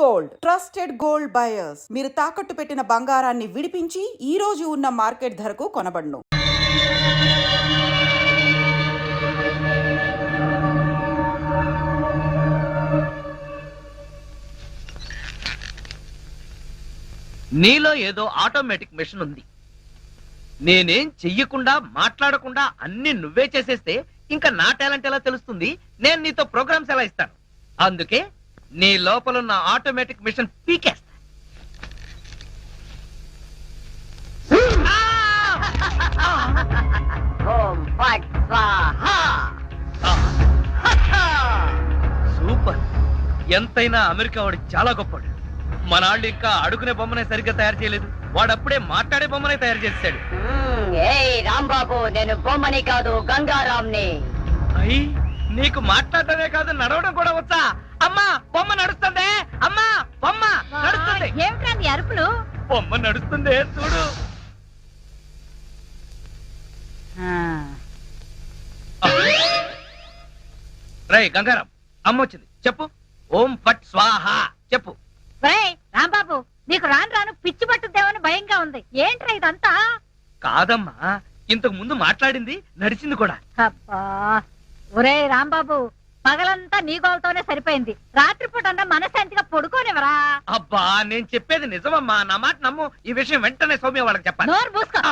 Gold trusted gold buyers మీరు తాకట్టు పెట్టిన బంగారాన్ని విడిపించి ఈ రోజు ఉన్న మార్కెట్ ధరకు కొనబడును. నీలో ఏదో ఆటోమేటిక్ మెషిన్ ఉంది. నేనేం చెయ్యకుండా మాట్లాడకుండా అన్ని నువ్వే చేసేస్తే ఇంకా నా టాలెంట్ ఎలా తెలుస్తుంది? నేను నీతో ప్రోగ్రామ్స్ ఎలా ఇస్తాను? అందుకే నీ లోపల ఉన్న ఆటోమేటిక్ మిషన్ పీకేస్తా. సూపర్. ఎంతైనా అమెరికా వాడు చాలా గొప్పవాడు. మనాళ్ళు ఇంకా అడుగునే బొమ్మనే సరిగ్గా తయారు చేయలేదు, వాడప్పుడే మాట్లాడే బొమ్మనే తయారు చేశాడు. రాంబాబు, నేను బొమ్మని కాదు గంగారాంని. అయ్యి, నీకు మాట్లాడటమే కాదు నడవడం కూడా వచ్చా? అమ్మా, బొమ్మ నడుస్తుంది. అమ్మా, బొమ్మ నడుస్తుంది. ఏమిటండి అరుపులు? బొమ్మ నడుస్తుంది, చూడు. రై గంగారాం, అమ్మ వచ్చింది, చెప్పు. ఓం ఫట్ స్వాహ చెప్పు. రాంబాబు, నీకు రాను రాను పిచ్చి పట్టుద్దేమని భయంగా ఉంది. ఏంట్రా ఇదంతా? కాదమ్మా, ఇంతకు ముందు మాట్లాడింది, నడిచింది కూడా. అబ్బా, ఒరే రాంబాబు, పగలంతా నీ గోలతోనే సరిపోయింది. రాత్రిపూట అన్నా మనశాంతిగా పడుకోనివరా? అబ్బా, నేను చెప్పేది నిజమమ్మా, నా మాట నమ్ము. ఈ విషయం వెంటనే సౌమ్య వాళ్ళకి చెప్పాలి. నోరు మూసుకో.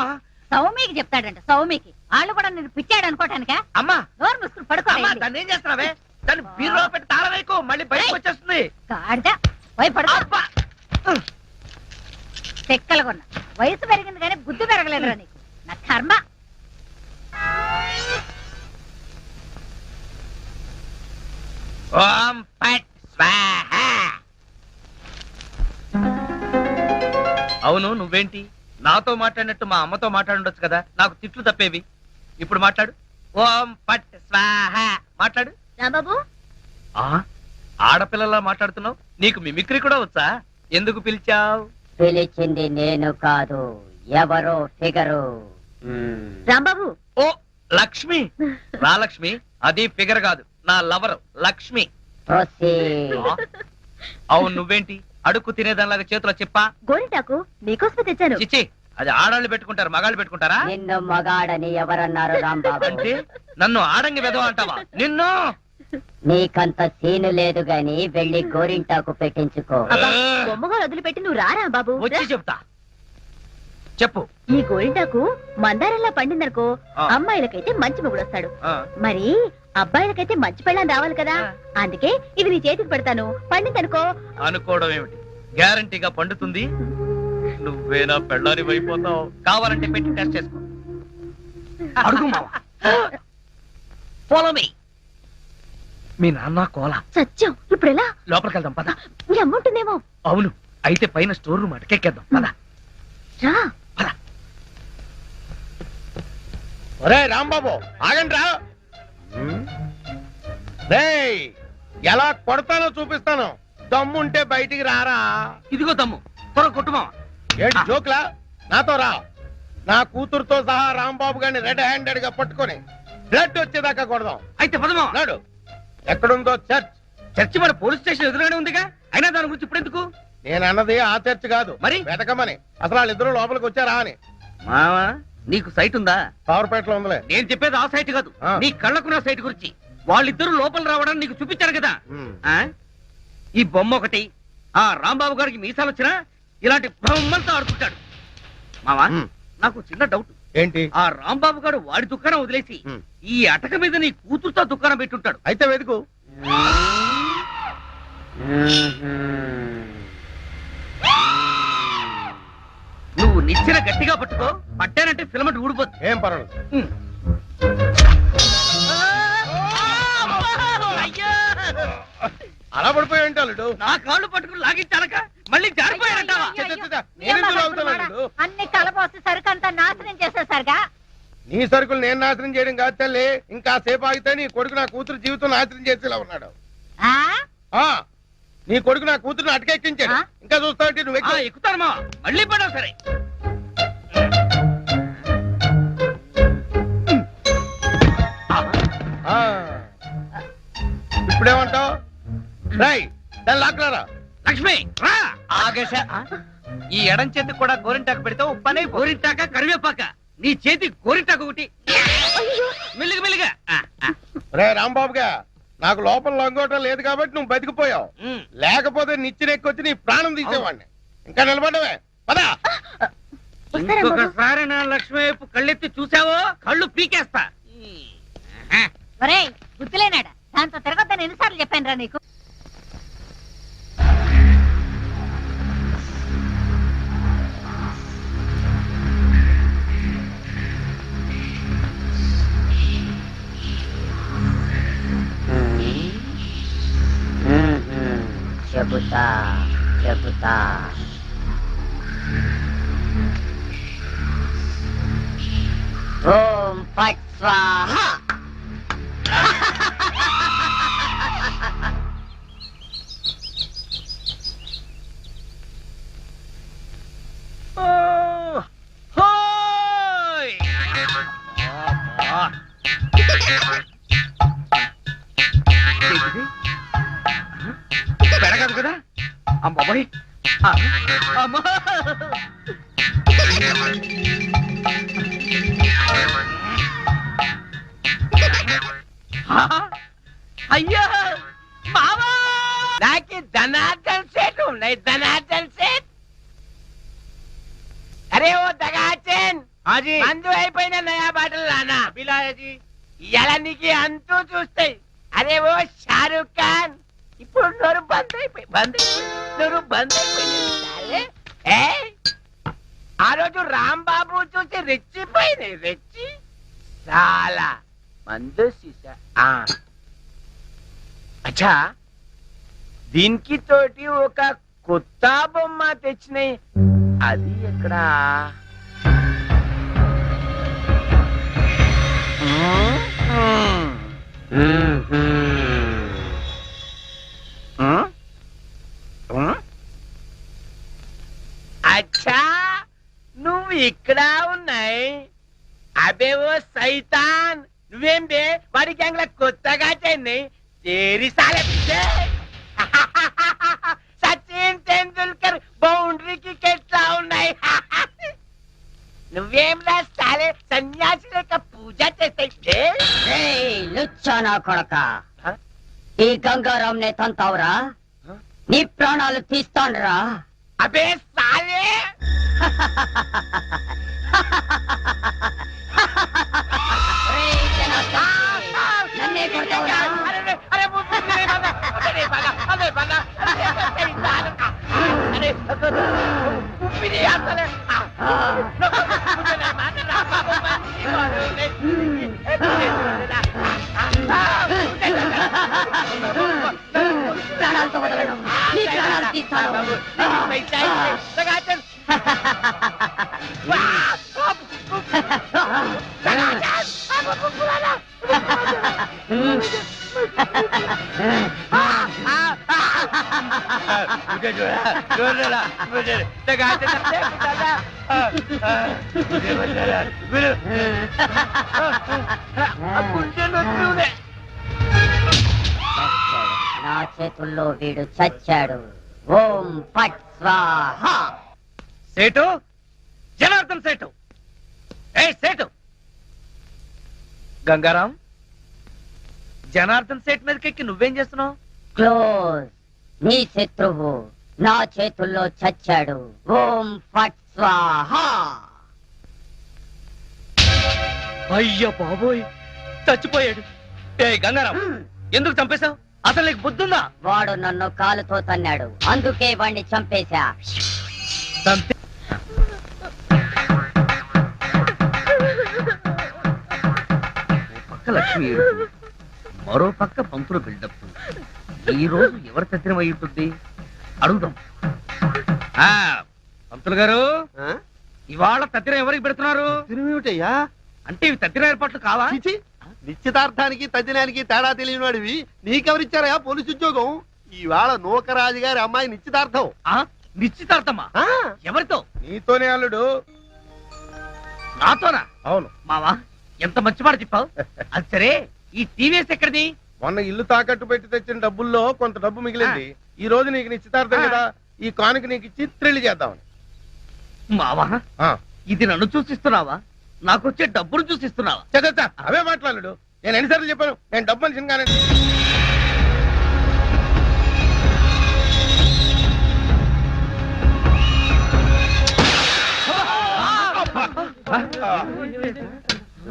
సౌమికి చెప్తాడంట. సౌమికి వాళ్ళు కూడా నేను పిచ్చాడు అనుకోటానికా? అమ్మా, నోరు మూసుకుని పడుకో. దాన్ని ఏం చేస్తున్నావే? దాన్ని బీరులో పెట్టి తాళం వేయకు, మళ్ళీ బయటకు వచ్చేస్తుంది. గాడిద, పోయి పడుకో. చెక్కలు కొన్నా. వయసు పెరిగింది కానీ బుద్ధి పెరగలేదురా నీకు. నా కర్మ. ఓం ఫట్ స్వాహ. అవును, నువ్వేంటి నాతో మాట్లాడినట్టు మా అమ్మతో మాట్లాడుండొచ్చు కదా, నాకు తిట్లు తప్పేవి. ఇప్పుడు మాట్లాడు. ఓం ఫట్ స్వాహ మాట్లాడు. రాంబాబు, ఆడపిల్లలా మాట్లాడుతున్నావు. నీకు మిమిక్రీ కూడా వచ్చా? ఎందుకు పిలిచావు? పిలిచింది నేను కాదు, ఎవరో ఫిగరు. రాంబాబు. ఓ లక్ష్మి. రా లక్ష్మి, అది ఫిగర్ కాదు, నా లవర్ లక్ష్మి. అవును, నువ్వేంటి అడుక్కు తినేదానిలాగా చేతిలో చెప్పా? గోరింటాకు మీకోసమే తెచ్చాను. చిచ్చి, అది ఆడాళ్ళు పెట్టుకుంటారు, మగాళ్ళు పెట్టుకుంటారా? నిన్ను మగాడని ఎవరన్నారు రాంబాబు? అంటే నన్ను ఆడంగి వెధవ అంటావా? నిన్ను. నీకంత సీను లేదు గాని వెళ్ళి గోరింటాకు పెట్టించుకో. బొమ్మగా వదిలిపెట్టి నువ్వు రారా బాబు. వచ్చి చెప్తా, చెప్పు. ఈ గోరింటాకు మందారంలా పండిందనుకో, అమ్మాయిలకైతే మంచి మొగుడు వస్తాడు. మరి అబ్బాయిలకైతే మంచి పెళ్ళం రావాలి కదా, అందుకే ఇది నీ చేతికి పెడతాను. పండిందనుకో. అనుకోవడం ఏమిటి, గ్యారంటీగా పండుతుంది. నువ్వేనా పెళ్ళారి అయిపోతావు. కావాలంటే పెట్టి టెస్ట్ చేసుకో. అడుగు మావా. Follow me. మీ నాన్న కోలా సత్యం. ఇప్పుడు ఎలా? లోపలికి వెళ్దాం పద. నీ అమ్ముంటుందేమో. అవును, అయితే పైన స్టోర్ రూమ్ అటకెక్కేద్దాం పద. రా. ఒరే రాంబాబు, ఆగండి రా. ఎలా కొడతానో చూపిస్తాను. దమ్ముంటే బయటికి రారా. ఇదిగో తమ్ము, త్వర కొట్టుమా. ఏంటి జోక్లా? నాతో రా. నా కూతురుతో సహా రాంబాబు గారిని రెడ్ హ్యాండెడ్ గా పట్టుకొని బ్లడ్ వచ్చేదాకా కొడదాం. అయితే పదమా. నాడు ఎక్కడుందో చర్చ్. చర్చి మన పోలీస్ స్టేషన్ ఎదురుగానే ఉందిగా, అయినా దాని గురించి ఇప్పుడు ఎందుకు? నేను అన్నది ఆ చర్చ్ కాదు, మరి వెతకమని. అసలు వాళ్ళిద్దరూ లోపలికి వచ్చారా అని. మావా, నీకు సైట్ ఉందా? పవర్పేటలో ఉందిలే. నేను చెప్పేది ఆ సైట్ కాదు, నీ కళ్ళకున్న సైట్ గురించి. వాళ్ళిద్దరూ లోపల రావడానికి నీకు చూపించారు కదా. ఈ బొమ్మ ఒకటి, ఆ రాంబాబు గారికి మీసాలు వచ్చినా ఇలాంటి బొమ్మలతో ఆడుకుంటాడు. మావా, నాకు చిన్న డౌట్. ఏంటి? ఆ రాంబాబు గారు వాడి దుకాణం వదిలేసి ఈ అటక మీద నీ కూతురుతో దుకాణం పెట్టుంటాడు. అయితే వెతుకు. నువ్వు నిచ్చెన గట్టిగా పట్టుకో, పట్టానంటే ఫిలమెంట్ ఊడిపోతుంది. ఏం పర్వాలేదు. అలా పడిపోయి ఉంటాడు. నా కాళ్ళు పట్టుకుని లాగించాలక మళ్ళీ జారిపోయారంటావా? అన్ని కలపోసి సరుకంతా నాశనం చేసేసరిగా. నీ సరుకులు నేను నాశనం చేయడం కాదు తల్లి. ఇంకా సేపు ఆగితే నీ కొడుకు నా కూతురు జీవితం నాశనం చేసేలా ఉన్నాడు. నీ కొడుకు నా కూతురుని అటకెక్కించాడు. ఇంకా చూస్తావంటే నువ్వు ఎక్కుతానమ్మా. మళ్ళీ పడవు సరే. ఇప్పుడేమంటావు? రై, దాన్ని లాక్కరా. లక్ష్మి రా ఆగేశ ఈ ఎడం చేతికి కూడా గోరింటాకు పెడితే ఉప్పనే గోరింటాక కరివేపాక నీ చేతి గోరింటాకు ఒకటి మెల్లిగా మెల్లిగా రే రాంబాబుగా నాకు లోపల లంగోటం లేదు కాబట్టి నువ్వు బతికిపోయావు. లేకపోతే నిచ్చినెక్కొచ్చి నీ ప్రాణం తీసేవాడిని. ఇంకా నిలబడవే పదా. ఇంకొకసారి నా లక్ష్మి వైపు కళ్ళెత్తి చూసావో కళ్ళు పీకేస్తా. ఒరేయ్ గుర్తులేనాడా దాంతో తిరగొద్దని ఎన్నిసార్లు చెప్పాను రా నీకు. చెబుతా చెబుతా ఓం ఫట్ స్వాహ. పెరగదు కదా అమ్మాయి అమ్మా అయ్యా మామా నాకు ధనార్దన్ సేట్ ఉన్నాయి ధనార్దన్ సేట్. అరే ఓ దగాచన్ మందు అయిపోయిన నయా బాటలు రానా అభిలాయజీ ఇలా నీకు అంతూ చూస్తాయి. అరే ఓ షారూక్ ఖాన్ ఇప్పుడు నోరు బంద్ అయిపోయి నోరు బంద్ అయిపోయింది. ఆ రోజు రాంబాబు చూసి రెచ్చిపోయింది రెచ్చి చాలా మందు సీసా. అచ్చా దీనికి తోటి ఒక కొత్త బొమ్మ తెచ్చినాయి. అది ఎక్కడ అచ్చా నువ్వు ఇక్కడ ఉన్నాయి. అబే ఓ సైతాన్ నువ్వేం బే వాడి గ్యాంగ్ లో కొత్తగా చెన్నై తేరి సాలే సచిన్ తెండూల్కర్ బౌండరీకి ఎట్లా ఉన్నాయి. నువ్వేం రాస్తాలే సన్యాసి లేక పూజ చేస్తాయి. లుచ్చానా కొడక ఈ గంగారాం నే తంతావురా నీ ప్రాణాలు తీస్తాన్రా. అబే సాలే నన్నే కొడతావురా. ప్రాణాలతో వదలను నీ ప్రాణాలు తీస్తాను. నా చేతుల్లో వీడు చచ్చాడు. ఓం ఫట్ స్వాహ. సేటు జనార్దన్ సేటు ఏ సేటు గంగారాం జనార్దన్ సేట్ మీదకెక్కి నువ్వేం చేస్తున్నావు? క్లోజ్. నీ శత్రువు నా చేతుల్లో చచ్చాడు. ఓం ఫట్ స్వాహ. అయ్యా బాబోయ్ చచ్చిపోయాడు. ఏ గంగారాం ఎందుకు చంపేశావు? అసలు నీకు బుద్ధుందా? వాడు నన్ను కాలుతో తన్నాడు అందుకే వాణ్ణి చంపేశా. పక్క లక్ష్మి ఏడుపు, మరో పక్క పంతులు బిల్డప్. ఈ రోజు ఎవరు తత్తినం అయి ఉంటుంది అడుగుదాం. పంతులు గారు ఇవాళ తత్తినం ఎవరికి పెడుతున్నారు? తిరుమేమిటయ్యా? అంటే ఇవి తత్తిన ఏర్పాట్లు కావా? నిశ్చితార్థానికి తద్దినానికి తేడా తెలియని వాడివి నీకెవరిచ్చారయా పోలీసు ఉద్యోగం? ఈవేళ నూకరాజు గారి అమ్మాయి నిశ్చితార్థం. నిశ్చితార్థమా? ఎవరితో? నీతోనే అల్లుడు. నాతోనా? అవును మావా ఎంత మంచి మాట చెప్పావు. అది సరే ఈ టీవీఎస్ ఎక్కడిది? మొన్న ఇల్లు తాకట్టు పెట్టి తెచ్చిన డబ్బుల్లో కొంత డబ్బు మిగిలింది. ఈ రోజు నీకు నిశ్చితార్థం కదా, ఈ కానుక నీకు ఇచ్చి థ్రిల్ చేద్దామని. మావా ఇది నన్ను చూసిస్తున్నావా? నాకొచ్చే డబ్బులు చూసిస్తున్నావా? చచ్చా అవే మాట్లాడు. నేను ఎన్నిసార్లు చెప్పాను నేను డబ్బు మనిషిని కానీ.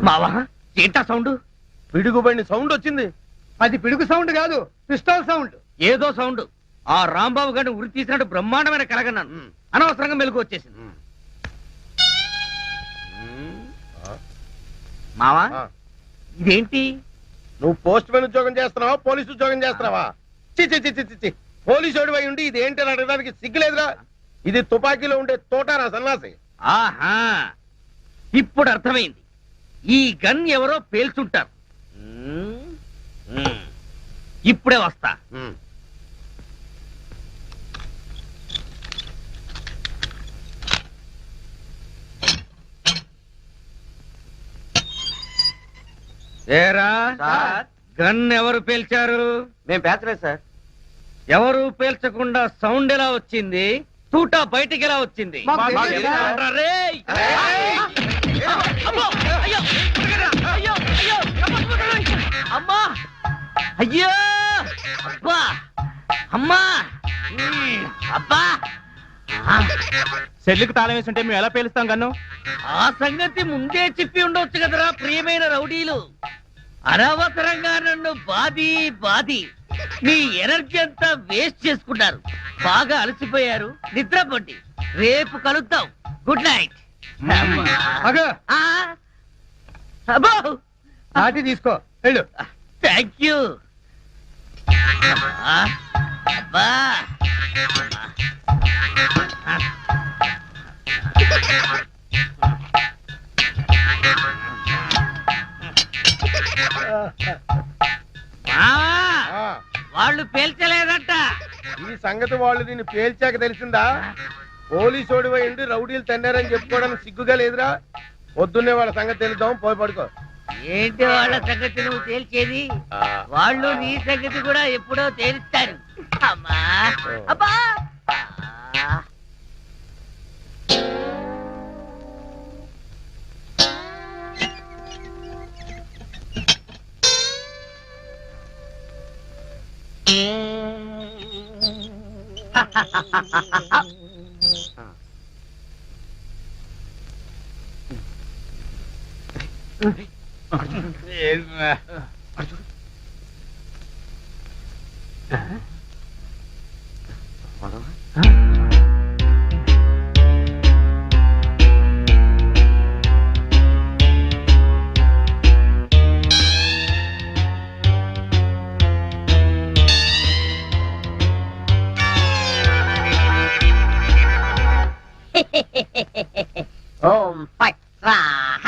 మావా ఏంటా సౌండ్? పిడుగుబడిన సౌండ్ వచ్చింది. అది పిడుగు సౌండ్ కాదు, పిస్టల్ సౌండ్. ఏదో సౌండ్. ఆ రాంబాబు గారిని ఉరి తీసినట్టు బ్రహ్మాండమైన కలగన్నాను. అనవసరంగా మెలకు వచ్చేసింది. మావా ఇదేంటి? నువ్వు పోస్ట్ మ్యాన్ ఉద్యోగం చేస్తున్నావా, పోలీసు ఉద్యోగం చేస్తున్నావా? చి పోలీసు ఓడివై ఉండి ఇది ఏంటి అని అడగడానికి సిగ్గులేదురా? ఇది తుపాకీలో ఉండే తోటారా సన్నాసి. ఆహా ఇప్పుడు అర్థమైంది. ఈ గన్ ఎవరో పేల్చుంటారు. ఇప్పుడే వస్తా. ఏరా గన్ ఎవరు పేల్చారు? మేము పేర్చలేదు సార్. ఎవరు పేల్చకుండా సౌండ్ ఎలా వచ్చింది? తూటా బయటికి ఎలా వచ్చింది? మాకు తెలియదు. చెప్తారా రేయ్? అమ్మో! అయ్యో! అయ్యో! అయ్యో! అమ్మా! అయ్యో! అబ్బా! అమ్మా! అబ్బా! సెల్లుకి తాళం వేసి ఉంటే మేము ఎలా పేలుస్తాం కన్ను? ఆ సంగతి ముందే చెప్పి ఉండొచ్చు కదరా ప్రియమైన రౌడీలు. అనవసరంగా నన్ను బాది మీ ఎనర్జీ అంతా వేస్ట్ చేసుకున్నారు. బాగా అలసిపోయారు, నిద్రపోండి. రేపు కలుద్దాం. Good night. అబ్బో నాటి తీసుకో వెళ్ళు. Thank you. అబ్బా వాళ్ళు పేల్చలేదంట. ఈ సంగతి వాళ్ళు దీన్ని పేల్చాక తెలిసిందా? పోలీసు ఓడివై ఉండి రౌడీలు తన్నారని చెప్పుకోవడానికి సిగ్గుగా లేదురా? పొద్దున్నే వాళ్ళ సంగతి తెలుద్దాం, పోయి పడుకో. ఏంటి వాళ్ళ సంగతి నువ్వు తేల్చేది? వాళ్ళు నీ సంగతి కూడా ఎప్పుడో తేలుస్తారు. అమ్మా అబ్బా ఓం ఫట్ స్వాహ.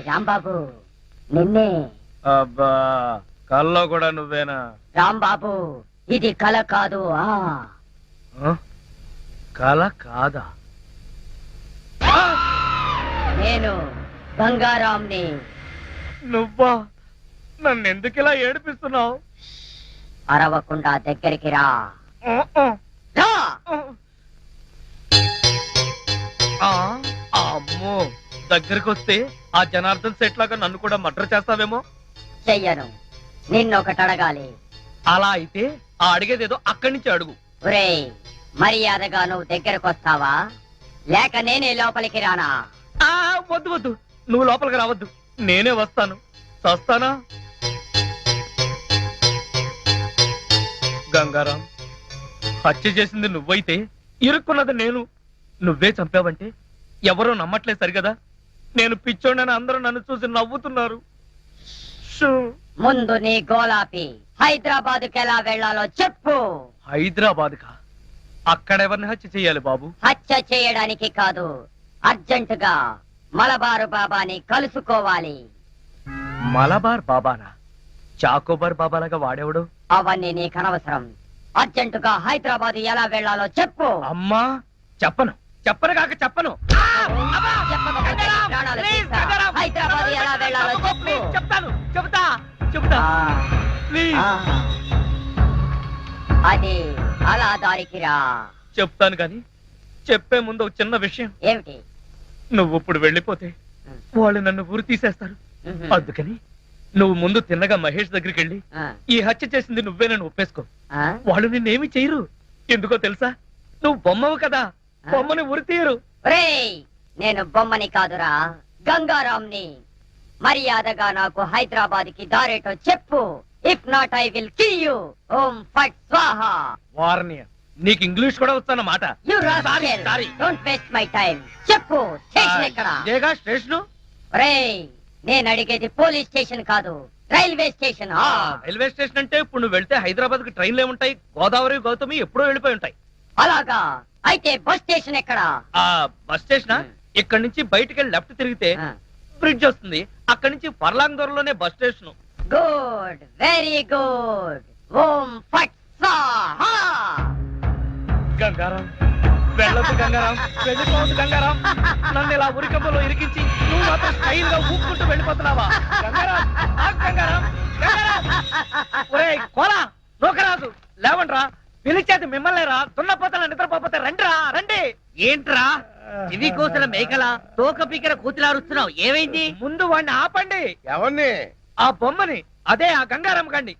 రాంబాబు నిన్నే. అబ్బా కల్లో కూడా నువ్వేనా? రాంబాబు ఇది కల కాదు. కల కాదా? నేను గంగారాంని. నువ్వా? నన్ను ఎందుకు ఇలా ఏడిపిస్తున్నావు? అరవకుండా దగ్గరికి రా. రా. అమ్మో దగ్గరికి వస్తే ఆ జనార్దన్ సెట్ లాగా నన్ను కూడా మర్డర్ చేస్తావేమో. చెయ్యను. నిన్నొకటి అడగాలి. అలా అయితే ఆ అడిగేదేదో అక్కడి నుంచి అడుగు. ఒరేయ్ మర్యాదగా నువ్వు దగ్గరకు వస్తావా లేక నేనే లోపలికి రానా? వద్దు వద్దు, నువ్వు లోపలికి రావద్దు, నేనే వస్తాను. చస్తానా? గంగారాం, హత్య చేసింది నువ్వైతే ఇరుక్కున్నది నేను. నువ్వే చంపావంటే ఎవరో నమ్మట్లేదు సరిగదా? నేను పిచ్చోడని అందరూ నన్ను చూసి నవ్వుతున్నారు. ముందు నీ గోలాపి హైదరాబాద్కి ఎలా వెళ్లాలో చెప్పు. హైదరాబాద్ కా? అక్కడెవరిని హత్య చెయ్యాలి బాబు? హత్య చేయడానికి కాదు, అర్జెంటుగా మలబారు బాబాని కలుసుకోవాలి. మలబార్ బాబానా? చాకోబార్ బాబాలాగా వాడేవాడు? అవన్నీ నీకు అనవసరం. అర్జెంటుగా హైదరాబాద్ ఎలా వెళ్లాలో చెప్పు. అమ్మా చెప్పను, చెప్పను కాక చెప్పను. చెప్పకపోతే నీ ప్రాణాలు తీస్తా. హైదరాబాద్ ఎలా వెళ్లాలో చెప్పు. చెప్తాను, చెబుతా. ప్లీజ్ ఆ. అది అలా దారికి రా. చెప్తాను గాని చెప్పే ముందు ఒక చిన్న విషయం. ఏమిటి? నువ్వు ఇప్పుడు వెళ్ళిపోతే వాళ్ళు నన్ను ఊరు తీసేస్తారు. అందుకని నువ్వు ముందు తిన్నగా మహేష్ దగ్గరికి వెళ్ళి ఈ హత్య చేసింది నువ్వేనని ఒప్పేసుకో. వాళ్ళు నిన్నేమి చేయరు. ఎందుకో తెలుసా? నువ్వు బొమ్మవు కదా, బొమ్మని ఉరి తీయరు. ఒరేయ్, నేను బొమ్మని కాదురా, గంగారాంని. మర్యాదగా నాకు హైదరాబాద్ కి దారేటో చెప్పు. If not I will kill you. ఓం ఫట్ స్వాహా. వార్నియ, నీకు ఇంగ్లీష్ కూడా వస్తానమాట. You rascal, don't waste my time. చెప్పు, స్టేషన్ ఎక్కడ? ఇదేగా స్టేషను. ఒరేయ్, నేను అడిగేది పోలీస్ స్టేషన్ కాదు, రైల్వే స్టేషన్. రైల్వే స్టేషన్ అంటే ఇప్పుడు నువ్వు వెళ్తే హైదరాబాద్ కి ట్రైన్లు ఏముంటాయి? గోదావరి, గౌతమి ఎప్పుడో వెళ్ళిపోయి ఉంటాయి. అలాగా? అయితే బస్ స్టేషన్ ఎక్కడ? ఆ బస్ స్టేషన్ ఇక్కడ నుంచి బయటికి వెళ్ళి లెఫ్ట్ తిరిగితే బ్రిడ్జ్ వస్తుంది. అక్కడి నుంచి పర్లాంగ్ దూరంలోనే bus station. Good, very good. ఓం ఫట్ స్వాహా. గంగారాం, వెళ్ళొద్దు గంగారాం, వెళ్ళిపోవద్దు గంగారాం. నన్ను ఇలా ఉరికంబలో ఇరికించి నువ్వు మాత్రం స్టైల్ గా ఊపుకుంటూ వెళ్ళిపోతున్నావా? గంగారాం, ఆగు గంగారాం, గంగారాం. ఒరేయ్ కోలా, నోకరాజు, లేవండ్రా. పిలిచేది మిమ్మల్నేరా. దున్నపోతల నిద్రపోతే రండిరా, రండి. ఏంట్రా ఇవి కోసల మేకల తోక పీకర కూతులారుస్తున్నావు? ఏమైంది? ముందు వాడిని ఆపండి. ఎవరిని? ఆ బొమ్మని, అదే ఆ గంగారాం గండి.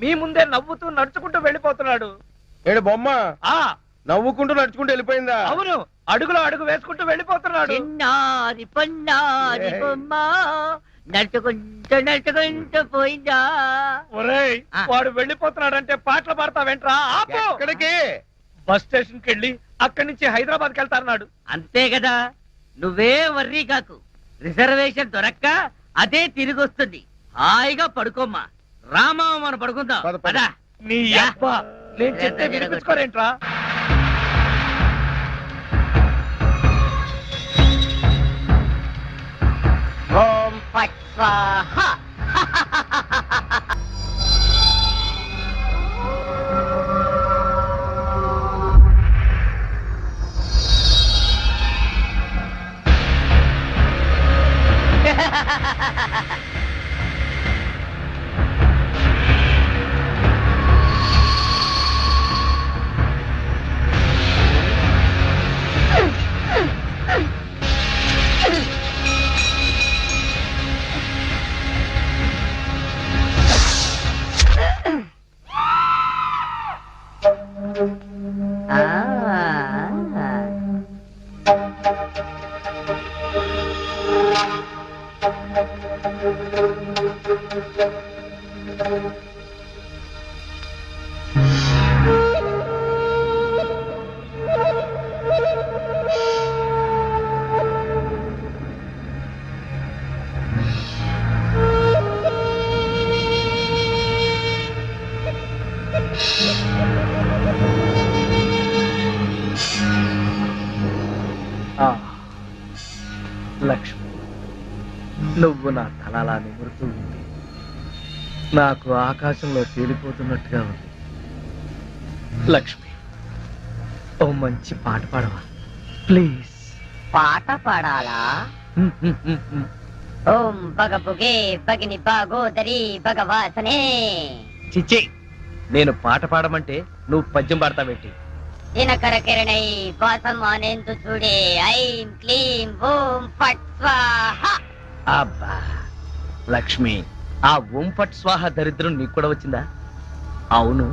మీ ముందే నవ్వుతూ నడుచుకుంటూ వెళ్ళిపోతున్నాడు. ఏడు బొమ్మ ఆ నవ్వుకుంటూ నడుచుకుంటూ వెళ్ళిపోయిందా? అవును, అడుగులో అడుగు వేసుకుంటూ వెళ్ళిపోతున్నాడు. చిన్నారి పన్నారి బొమ్మ నడుచుకుంటూ పోయిందా? ఒరేయ్, వాడు వెళ్ళిపోతున్నాడంటే పాటలు పాడతా వెంట్రా. ఆపు. ఎక్కడికి? బస్ స్టేషన్ కి వెళ్ళి అక్కడి నుంచి హైదరాబాద్ కి వెళ్తారన్నాడు. అంతే కదా, నువ్వే వర్రీ కాకు. రిజర్వేషన్ దొరక్క అదే తిరిగి వస్తుంది. హాయిగా పడుకోమ్మా. రామా, మనం పడుకుందాం. పద, పద. పద. నీ అబ్బ, నేను చెప్తే వినిపించుకోరేంట్రా? ఓం ఫట్ స్వాహా. లక్ష్మి, నువ్వు నా తలలా నిమురుతూ ఉంది. నాకు ఆకాశంలో తేలిపోతున్నట్టుగా ఉంది. లక్ష్మి, ఓ మంచి పాట పాడవా ప్లీజ్? పాట పాడాలా? ఓం బగబుగే బగిని బాగోదరి భగవాసనే. చిచ్చి, నేను పాట పాడమంటే నువ్వు పద్యం పాడతావేంటి? దినకర కిరణై వాసమానేందు చూడే. ఐం క్లీం ఓం ఫట్ స్వాహా. అబ్బా లక్ష్మి, ఆ ఓం ఫట్ స్వాహ దరిద్రం నీకు కూడా వచ్చిందా? అవును,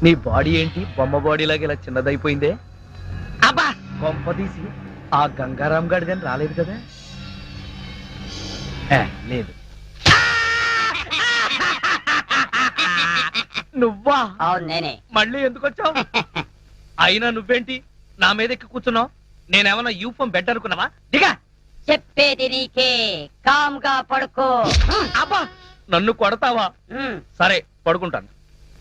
నీ బాడీ ఏంటి బొమ్మ బాడీ లాగా ఇలా చిన్నదైపోయిందే? అబ్బా, బొమ్మ తీసి ఆ గంగారాం గాడిదని రాలేదు కదా? లేదు. నువ్వా? అవును నేనే. మళ్ళీ ఎందుకు వచ్చావు? అయినా నువ్వేంటి నా మీద ఎక్కి కూర్చున్నావు? నేనేమన్నా యూఫం బెడ్ అనుకున్నావా? దిగా. చెప్పేది నీకే, కామ్గా పడుకో. అబ్బా, నన్ను కొడతావా? ఉమ్, సరే పడుకుంటాను.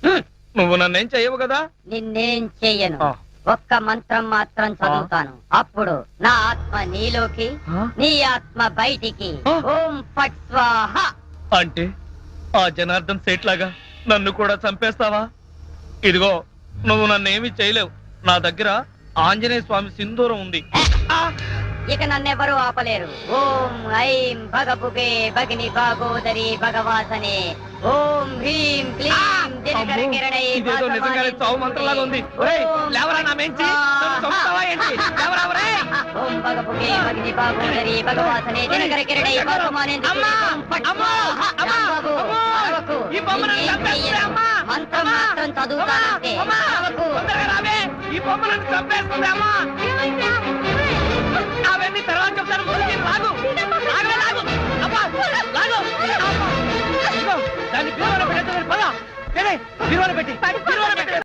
ఉమ్. నువ్వు నన్నేం చెయ్యవు కదా? నిన్నేం చెయ్యను. ఆ. ఒక్క మంత్రం మాత్రం చదువుతాను. అప్పుడు నా ఆత్మ నీలోకి, ఆ? నీ ఆత్మ బయటికి. ఆ. ఓం ఫట్ స్వాహ. అంటే ఆ జనార్దన్ సేట్ లాగా నన్ను కూడా చంపేస్తావా? ఇదిగో నువ్వు నన్నేమి చేయలేవు. నా దగ్గర ఆంజనేయ స్వామి సింధూరం ఉంది. ఇక నన్నెవరూ ఆపలేరు. ఓం ఐం భగభుగే భగిని భాగోదరి భగవాసనే. ఓం హ్రీం క్లీం దినకర అమ్మో, కిరణై ఇదేదో నిజంగానే చావు మంత్రంలాగా ఉంది. ఒరేయ్, లేవరా నా మెంచి, నన్ను చంపుతావా ఏంటి? లేవరా ఒరేయ్. ఓం భగభుగే భగిని భాగోదరి భగవాసనే దినకర కిరణై భాసమానేందుకు. అమ్మా, ఓం ఫట్ అమ్మా, స్వాహ. అమ్మా, రాంబాబు, అమ్మా, అరవకు. ఈ బొమ్మ నన్ను నిన్నేం చంపేస్తుంది, చెయ్యను. అమ్మా. మంత్రం అమ్మా, మాత్రం చదువుతానంటే. అమ్మా, అరవకు. తొందరగా రావే. ఈ బొమ్మ నన్ను చంపేస్తుంది, అమ్మా. అవన్నీ తర్వాత చెప్తాను. ముందు మీరు లాగు. లాగవే, లాగు. అబ్బా, లాగు. అబ్బా. ఇదిగో, దాన్ని బీరువాలో పెట్టేద్దాం. పద. బీరువాలో పెట్టి